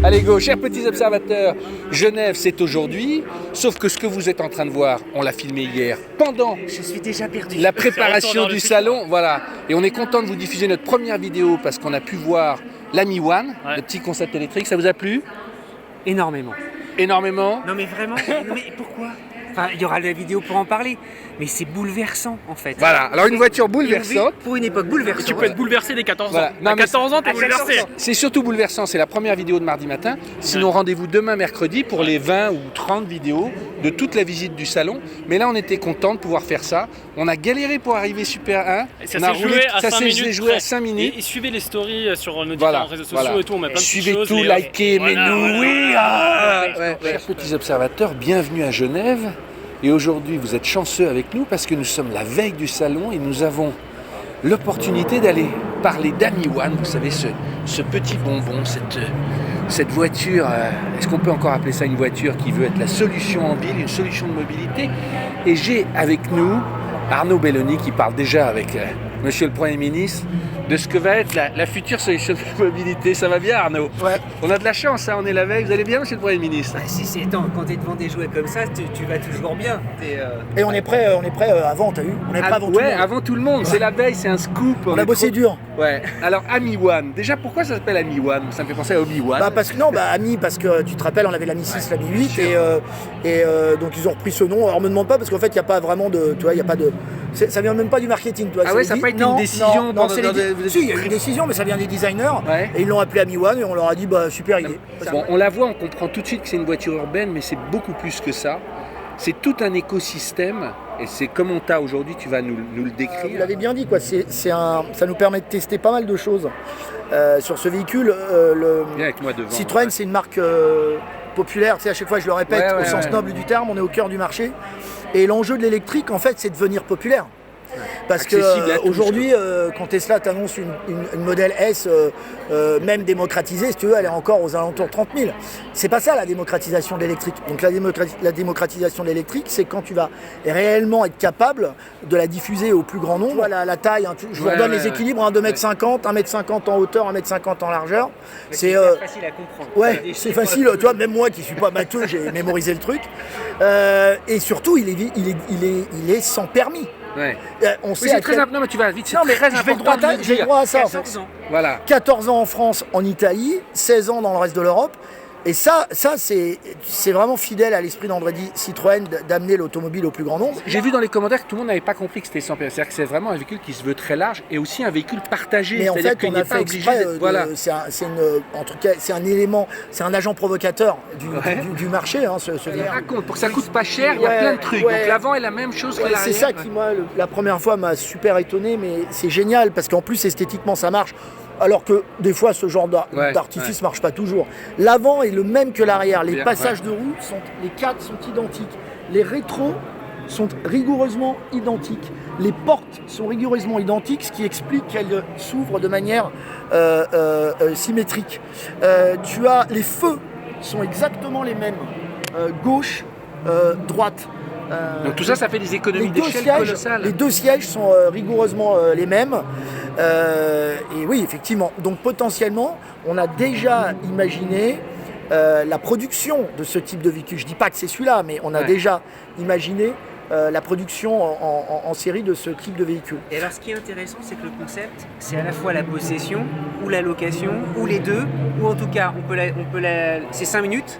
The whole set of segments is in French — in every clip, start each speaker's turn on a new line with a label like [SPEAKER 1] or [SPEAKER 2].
[SPEAKER 1] Allez go, chers petits observateurs, Genève c'est aujourd'hui, sauf que ce que vous êtes en train de voir, on l'a filmé hier pendant
[SPEAKER 2] Je suis déjà perdu.
[SPEAKER 1] la préparation du salon, voilà. Et on est content de vous diffuser notre première vidéo parce qu'on a pu voir l'Ami One, le petit concept électrique, ça vous a plu?
[SPEAKER 2] Énormément.
[SPEAKER 1] Énormément.
[SPEAKER 2] Non mais vraiment, non mais pourquoi? Enfin, il y aura la vidéo pour en parler, mais c'est bouleversant en fait.
[SPEAKER 1] Voilà, alors une voiture bouleversante.
[SPEAKER 2] Pour une époque bouleversante.
[SPEAKER 3] Tu peux être bouleversé dès 14 ans.
[SPEAKER 1] Voilà. Non,
[SPEAKER 3] À
[SPEAKER 1] mais
[SPEAKER 3] 14 ans, t'es
[SPEAKER 2] à 14
[SPEAKER 3] bouleversé.
[SPEAKER 2] ans.
[SPEAKER 1] C'est surtout bouleversant, c'est la première vidéo de mardi matin. Sinon, rendez-vous demain mercredi pour les 20 ou 30 vidéos de toute la visite du salon. Mais là, on était content de pouvoir faire ça. On a galéré pour arriver Super 1.
[SPEAKER 3] Et ça
[SPEAKER 1] On a
[SPEAKER 3] s'est joué à 5 minutes.
[SPEAKER 1] joué à
[SPEAKER 3] près.
[SPEAKER 1] 5 minutes.
[SPEAKER 3] Et suivez les stories sur nos
[SPEAKER 1] Voilà,
[SPEAKER 3] différents réseaux sociaux et tout, on met plein de petites
[SPEAKER 1] Suivez
[SPEAKER 3] choses.
[SPEAKER 1] tout,
[SPEAKER 3] et,
[SPEAKER 1] likez,
[SPEAKER 3] voilà,
[SPEAKER 1] aimez-nous,
[SPEAKER 3] voilà,
[SPEAKER 1] oui.
[SPEAKER 3] voilà.
[SPEAKER 1] Chers petits observateurs, bienvenue à Genève. Et aujourd'hui, vous êtes chanceux avec nous parce que nous sommes la veille du salon et nous avons l'opportunité d'aller parler d'Ami One. Vous savez, ce petit bonbon, cette voiture, est-ce qu'on peut encore appeler ça une voiture qui veut être la solution en ville, une solution de mobilité? Et j'ai avec nous Arnaud Belloni qui parle déjà avec Monsieur le Premier ministre de ce que va être la future solution de mobilité. Ça va bien, Arnaud?
[SPEAKER 4] Ouais.
[SPEAKER 1] On a de la chance, hein, on est la veille. Vous allez bien, Monsieur le Premier ministre?
[SPEAKER 2] Bah, attends, quand t'es devant des jouets comme ça, tu vas toujours bien.
[SPEAKER 4] Et on est prêt avant, t'as vu? On est prêt avant tout le
[SPEAKER 1] Ouais,
[SPEAKER 4] monde.
[SPEAKER 1] avant tout le monde. C'est la veille, c'est un scoop.
[SPEAKER 4] On
[SPEAKER 1] est
[SPEAKER 4] a bossé
[SPEAKER 1] trop-
[SPEAKER 4] dur.
[SPEAKER 1] Ouais. Alors, Ami One. Déjà, pourquoi ça s'appelle Ami One? Ça me fait penser à Obi-Wan.
[SPEAKER 4] Bah parce que non, Ami, parce que tu te rappelles, on avait l'Ami 6, l'Ami 8, et donc ils ont repris ce nom. Alors me demande pas parce qu'en fait, il n'y a pas vraiment de, tu vois, il y a pas de, ça vient même pas du marketing, tu vois.
[SPEAKER 1] Ah
[SPEAKER 4] c'est
[SPEAKER 1] ouais,
[SPEAKER 4] les
[SPEAKER 1] ça a
[SPEAKER 4] di-
[SPEAKER 1] pas été
[SPEAKER 4] non,
[SPEAKER 1] une décision
[SPEAKER 4] Non,
[SPEAKER 1] dans-
[SPEAKER 4] c'est
[SPEAKER 1] dans
[SPEAKER 4] les
[SPEAKER 1] des-
[SPEAKER 4] di-
[SPEAKER 1] vous êtes-
[SPEAKER 4] Si, il y a eu une décision, mais ça vient des designers.
[SPEAKER 1] Ouais.
[SPEAKER 4] Et ils l'ont appelé Ami One et on leur a dit bah super idée.
[SPEAKER 1] Bon, on la voit, on comprend tout de suite que c'est une voiture urbaine, mais c'est beaucoup plus que ça. C'est tout un écosystème, et c'est comme on t'a aujourd'hui, tu vas nous le
[SPEAKER 4] Vous
[SPEAKER 1] décrire.
[SPEAKER 4] l'avez bien dit, quoi. Ça nous permet de tester pas mal de choses sur ce véhicule.
[SPEAKER 1] Viens avec moi devant.
[SPEAKER 4] Citroën, c'est une marque populaire. Tu sais, à chaque fois, je le répète,
[SPEAKER 1] Ouais, ouais,
[SPEAKER 4] au sens
[SPEAKER 1] ouais.
[SPEAKER 4] noble du terme, on est au cœur du marché. Et l'enjeu de l'électrique, en fait, c'est de devenir populaire. Parce que
[SPEAKER 1] Accessible à tous,
[SPEAKER 4] aujourd'hui, quand Tesla t'annonce une modèle S, même démocratisée, si tu veux, elle est encore aux alentours de 30 000. C'est pas ça la démocratisation de l'électrique. Donc la démocratisation de l'électrique, c'est quand tu vas réellement être capable de la diffuser au plus grand nombre. Voilà, la taille, hein, je vous
[SPEAKER 1] Ouais,
[SPEAKER 4] redonne
[SPEAKER 1] ouais,
[SPEAKER 4] les
[SPEAKER 1] ouais.
[SPEAKER 4] équilibres, hein, 2,50 m, 1,50 m en hauteur, 1,50 m en largeur.
[SPEAKER 2] C'est facile à comprendre.
[SPEAKER 4] Ouais, c'est facile, tu vois, même moi qui suis pas matheux, j'ai mémorisé le truc. Et surtout, il est sans permis.
[SPEAKER 1] Ouais.
[SPEAKER 4] On
[SPEAKER 1] Oui,
[SPEAKER 4] sait
[SPEAKER 1] c'est
[SPEAKER 4] à
[SPEAKER 1] très
[SPEAKER 4] quel-
[SPEAKER 1] important. Non, mais tu vas vite, c'est
[SPEAKER 4] Non, mais
[SPEAKER 1] très
[SPEAKER 4] je vais
[SPEAKER 1] important de le
[SPEAKER 4] j'ai
[SPEAKER 1] dire.
[SPEAKER 4] droit à ça.
[SPEAKER 2] 14 ans.
[SPEAKER 1] Voilà.
[SPEAKER 4] 14 ans en France, en Italie, 16 ans dans le reste de l'Europe. Et ça c'est vraiment fidèle à l'esprit d'André Citroën d'amener l'automobile au plus grand nombre.
[SPEAKER 1] J'ai vu dans les commentaires que tout le monde n'avait pas compris que c'était sans permis. C'est-à-dire que c'est vraiment un véhicule qui se veut très large et aussi un véhicule partagé.
[SPEAKER 4] Mais en
[SPEAKER 1] C'est-à-dire
[SPEAKER 4] fait,
[SPEAKER 1] qu'il
[SPEAKER 4] on
[SPEAKER 1] n'est
[SPEAKER 4] a
[SPEAKER 1] pas
[SPEAKER 4] fait
[SPEAKER 1] obligé
[SPEAKER 4] exprès.
[SPEAKER 1] d'être- Voilà.
[SPEAKER 4] En tout cas, c'est un élément, c'est un agent provocateur
[SPEAKER 1] Ouais.
[SPEAKER 4] du marché, hein, ce véhicule.
[SPEAKER 1] Raconte, pour que ça coûte pas cher, il y a
[SPEAKER 4] Ouais,
[SPEAKER 1] plein de trucs.
[SPEAKER 4] ouais.
[SPEAKER 1] Donc l'avant est la même chose que
[SPEAKER 4] Ouais,
[SPEAKER 1] l'arrière.
[SPEAKER 4] c'est ça qui, moi, la première fois m'a super étonné, mais c'est génial parce qu'en plus, esthétiquement, ça marche. Alors que des fois, ce genre
[SPEAKER 1] Ouais,
[SPEAKER 4] d'artifice marche pas toujours. L'avant est le même que l'arrière. Les
[SPEAKER 1] Bien,
[SPEAKER 4] passages de roue, les quatre sont identiques. Les rétros sont rigoureusement identiques. Les portes sont rigoureusement identiques, ce qui explique qu'elles s'ouvrent de manière symétrique. Les feux sont exactement les mêmes. Gauche, droite.
[SPEAKER 1] Donc tout ça, ça fait des économies d'échelle colossales.
[SPEAKER 4] Les deux sièges sont rigoureusement les mêmes. Et oui, effectivement. Donc potentiellement, on a déjà imaginé la production de ce type de véhicule. Je ne dis pas que c'est celui-là, mais on a
[SPEAKER 1] Ouais.
[SPEAKER 4] déjà imaginé la production en série de ce type de véhicule.
[SPEAKER 2] Et alors ce qui est intéressant, c'est que le concept, c'est à la fois la possession, ou la location, ou les deux, ou en tout cas, c'est 5 minutes,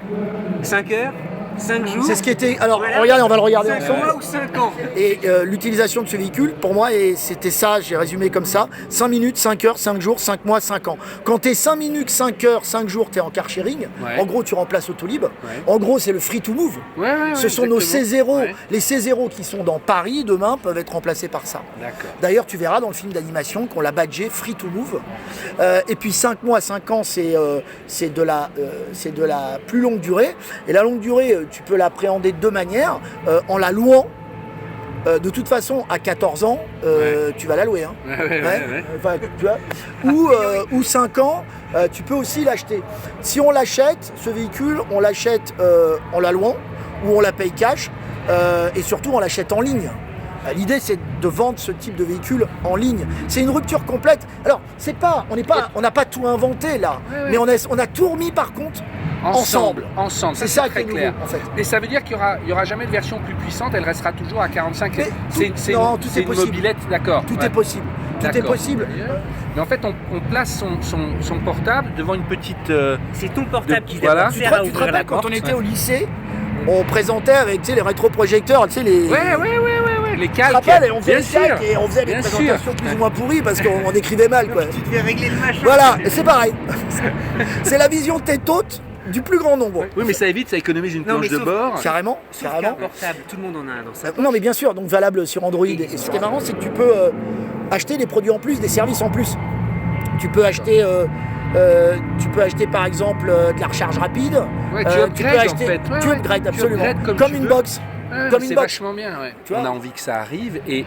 [SPEAKER 2] 5 heures, 5 jours.
[SPEAKER 4] C'est ce qui était. Alors,
[SPEAKER 2] Voilà.
[SPEAKER 4] regardez, on va le regarder
[SPEAKER 2] 5
[SPEAKER 4] ensemble.
[SPEAKER 2] mois ou 5 ans.
[SPEAKER 4] Et l'utilisation de ce véhicule, pour moi, c'était ça, j'ai résumé comme ça, 5 minutes, 5 heures, 5 jours, 5 mois, 5 ans. Quand tu es 5 minutes, 5 heures, 5 jours, tu es en car sharing,
[SPEAKER 1] Ouais.
[SPEAKER 4] en gros tu remplaces Autolib,
[SPEAKER 1] Ouais.
[SPEAKER 4] en gros c'est le free to move.
[SPEAKER 1] Ouais, ouais,
[SPEAKER 4] Ce sont nos
[SPEAKER 1] exactement.
[SPEAKER 4] C0,
[SPEAKER 1] Ouais.
[SPEAKER 4] les C0 qui sont dans Paris demain peuvent être remplacés par ça.
[SPEAKER 1] D'accord.
[SPEAKER 4] D'ailleurs, tu verras dans le film d'animation qu'on l'a badgé Free to Move. Et puis 5 mois, 5 ans, c'est de la plus longue durée. Et la longue durée, tu peux l'appréhender de deux manières. En la louant. De toute façon, à 14 ans, tu vas la louer. Hein.
[SPEAKER 1] Ouais, ouais, ouais, ouais.
[SPEAKER 4] Enfin, tu vois. Ou 5 ans, tu peux aussi l'acheter. Si on l'achète, ce véhicule, on l'achète en la louant ou on la paye cash. Et surtout, on l'achète en ligne. L'idée, c'est de vendre ce type de véhicule en ligne. C'est une rupture complète. Alors, on n'a pas tout inventé là, mais on a tout remis par contre ensemble.
[SPEAKER 1] C'est
[SPEAKER 4] ça qui
[SPEAKER 1] très
[SPEAKER 4] est nouveau,
[SPEAKER 1] clair.
[SPEAKER 4] en fait.
[SPEAKER 1] Et ça veut dire qu'il y aura jamais de version plus puissante, elle restera toujours à 45. C'est une mobilette, d'accord.
[SPEAKER 4] Tout est possible. Tout est possible.
[SPEAKER 1] Mais en fait, on place son portable devant une petite.
[SPEAKER 2] C'est ton portable qui
[SPEAKER 1] voilà.
[SPEAKER 2] sert à
[SPEAKER 4] Tu te
[SPEAKER 2] ouvrir la
[SPEAKER 4] rappelles quand
[SPEAKER 2] porte.
[SPEAKER 4] on était au lycée, on présentait avec les rétroprojecteurs, les.
[SPEAKER 1] Ouais. Les
[SPEAKER 4] Tu te
[SPEAKER 1] calques.
[SPEAKER 4] rappelles, et on faisait
[SPEAKER 1] Bien
[SPEAKER 4] les
[SPEAKER 1] sûr.
[SPEAKER 4] calques et on faisait des
[SPEAKER 1] Bien
[SPEAKER 4] présentations plus ou moins pourries parce qu'on écrivait mal, quoi.
[SPEAKER 2] Tu devais régler le machin.
[SPEAKER 4] Voilà, et c'est pareil. C'est la vision tête haute du plus grand nombre.
[SPEAKER 1] Oui, mais ça évite, ça économise une planche de bord.
[SPEAKER 4] Carrément.
[SPEAKER 2] Sauf qu'un portable, tout le monde en a un dans sa poche.
[SPEAKER 4] Non mais bien sûr, donc valable sur Android. Et ce qui est marrant, c'est que tu peux acheter des produits en plus, des services en plus. Tu peux acheter par exemple de la recharge rapide.
[SPEAKER 1] Ouais, tu upgrades en fait.
[SPEAKER 4] Tu upgrades absolument.
[SPEAKER 1] Tu upgrades
[SPEAKER 4] comme une box. Comme une
[SPEAKER 1] c'est
[SPEAKER 4] box.
[SPEAKER 1] vachement bien. Ouais.
[SPEAKER 4] Tu vois,
[SPEAKER 1] on a envie que ça arrive et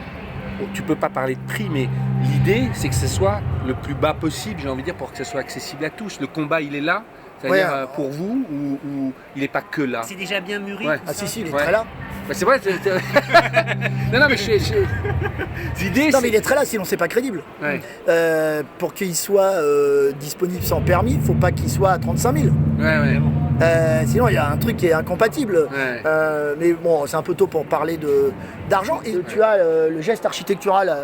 [SPEAKER 1] tu peux pas parler de prix, mais l'idée c'est que ce soit le plus bas possible, j'ai envie de dire, pour que ce soit accessible à tous. Le combat il est là, c'est-à-dire pour vous ou il n'est pas que là.
[SPEAKER 2] C'est déjà bien mûri.
[SPEAKER 1] Ouais.
[SPEAKER 4] Ah si, il est très là.
[SPEAKER 1] Bah, c'est vrai. non mais l'idée.
[SPEAKER 4] Non mais il est très là, sinon c'est pas crédible.
[SPEAKER 1] Ouais.
[SPEAKER 4] Pour qu'il soit disponible sans permis, il faut pas qu'il soit à 35 000.
[SPEAKER 1] Ouais.
[SPEAKER 4] Sinon il y a un truc qui est incompatible.
[SPEAKER 1] Ouais.
[SPEAKER 4] Mais bon, c'est un peu tôt pour parler d'argent. Et tu as le geste architectural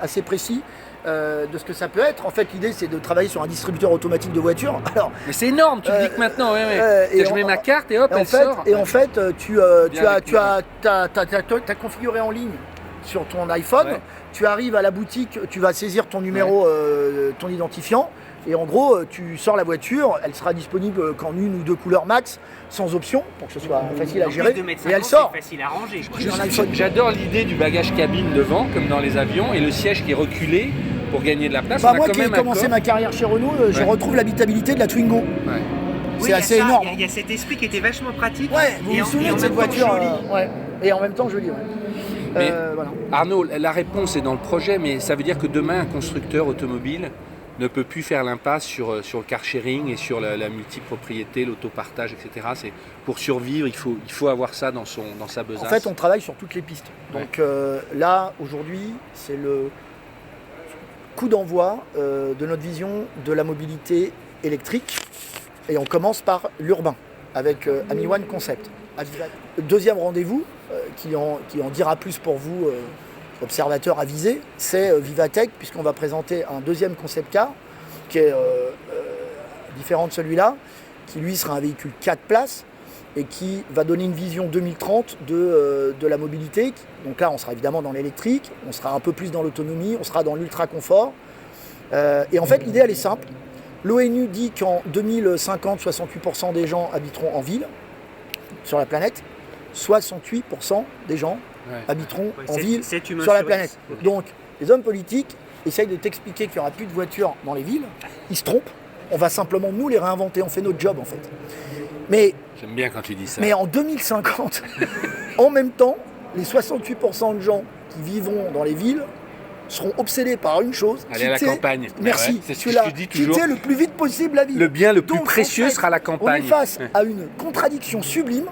[SPEAKER 4] assez précis de ce que ça peut être. En fait, l'idée c'est de travailler sur un distributeur automatique de voitures. Alors,
[SPEAKER 1] mais c'est énorme, tu te dis que maintenant, je mets ma carte et hop, elle sort.
[SPEAKER 4] Et en fait, tu as configuré en ligne sur ton iPhone, tu arrives à la boutique, tu vas saisir ton numéro, ton identifiant, et en gros, tu sors la voiture, elle sera disponible qu'en une ou deux couleurs max, sans option, pour que ce soit facile à gérer, et elle sort.
[SPEAKER 2] C'est facile à ranger.
[SPEAKER 1] J'adore l'idée du bagage cabine devant, comme dans les avions, et le siège qui est reculé pour gagner de la place.
[SPEAKER 4] Moi qui ai commencé ma carrière chez Renault, je retrouve l'habitabilité de la Twingo. C'est assez énorme.
[SPEAKER 2] Il y a cet esprit qui était vachement pratique.
[SPEAKER 4] Ouais, vous vous souvenez de cette voiture et en même temps joli.
[SPEAKER 1] Mais, voilà. Arnaud, la réponse est dans le projet, mais ça veut dire que demain, un constructeur automobile ne peut plus faire l'impasse sur le car sharing et sur la multipropriété, l'autopartage, etc. Pour survivre, il faut avoir ça dans sa besace.
[SPEAKER 4] En fait, on travaille sur toutes les pistes. Donc là, aujourd'hui, c'est le coup d'envoi de notre vision de la mobilité électrique. Et on commence par l'urbain, avec AmiOne Concept. Deuxième rendez-vous, qui en dira plus pour vous, observateurs avisés, c'est Vivatech, puisqu'on va présenter un deuxième concept car, qui est différent de celui-là, qui lui sera un véhicule 4 places, et qui va donner une vision 2030 de la mobilité. Donc là, on sera évidemment dans l'électrique, on sera un peu plus dans l'autonomie, on sera dans l'ultra-confort. Et en fait, l'idée, elle est simple. L'ONU dit qu'en 2050, 68% des gens habiteront en ville, sur la planète. 68% des gens habiteront en ville, sur la planète. Okay. Donc, les hommes politiques essayent de t'expliquer qu'il n'y aura plus de voitures dans les villes. Ils se trompent. On va simplement, nous, les réinventer. On fait notre job, en fait. Mais,
[SPEAKER 1] j'aime bien quand tu dis ça.
[SPEAKER 4] Mais en 2050, en même temps, les 68% de gens qui vivront dans les villes seront obsédés par une chose.
[SPEAKER 1] Aller à la campagne.
[SPEAKER 4] Merci.
[SPEAKER 1] C'est ce que je dis toujours.
[SPEAKER 4] Quitter le plus vite possible la ville.
[SPEAKER 1] Le bien le plus précieux sera la campagne.
[SPEAKER 4] On est face à une contradiction sublime.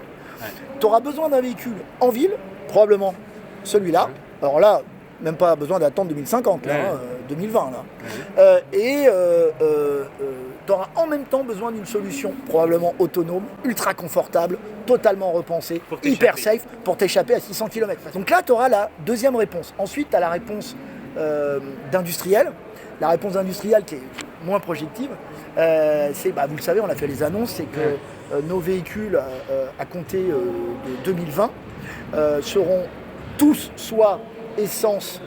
[SPEAKER 4] Tu auras besoin d'un véhicule en ville, probablement celui-là. Alors là, même pas besoin d'attendre 2050, là, 2020. Là. Tu auras en même temps besoin d'une solution probablement autonome, ultra confortable, totalement repensée, hyper safe pour t'échapper à 600 km. Donc là, tu auras la deuxième réponse. Ensuite, tu as la réponse d'industriel. La réponse industrielle qui est moins projective, c'est, vous le savez, on a fait les annonces, c'est que nos véhicules à compter de 2020 seront tous soit essence,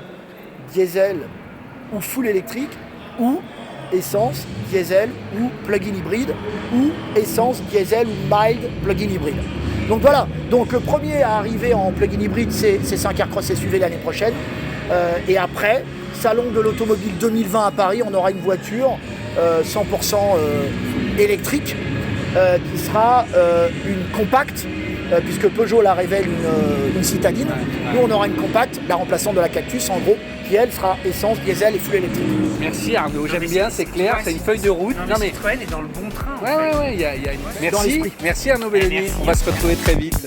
[SPEAKER 4] diesel ou full électrique, ou essence, diesel ou plug-in hybride, ou essence, diesel ou mild plug-in hybride. Donc voilà, donc le premier à arriver en plug-in hybride, c'est 5 Aircross SUV l'année prochaine. Et après, Salon de l'automobile 2020 à Paris, on aura une voiture 100% électrique qui sera une compacte, puisque Peugeot la révèle une citadine. Nous, on aura une compacte, la remplaçante de la Cactus, en gros, qui elle sera essence, diesel et full électrique.
[SPEAKER 1] Merci Arnaud, j'aime bien, c'est clair, c'est une feuille de route.
[SPEAKER 2] Non mais Citroën est dans le bon train.
[SPEAKER 1] Ouais, il y a une... Merci Arnaud Belloni, on va se retrouver très vite.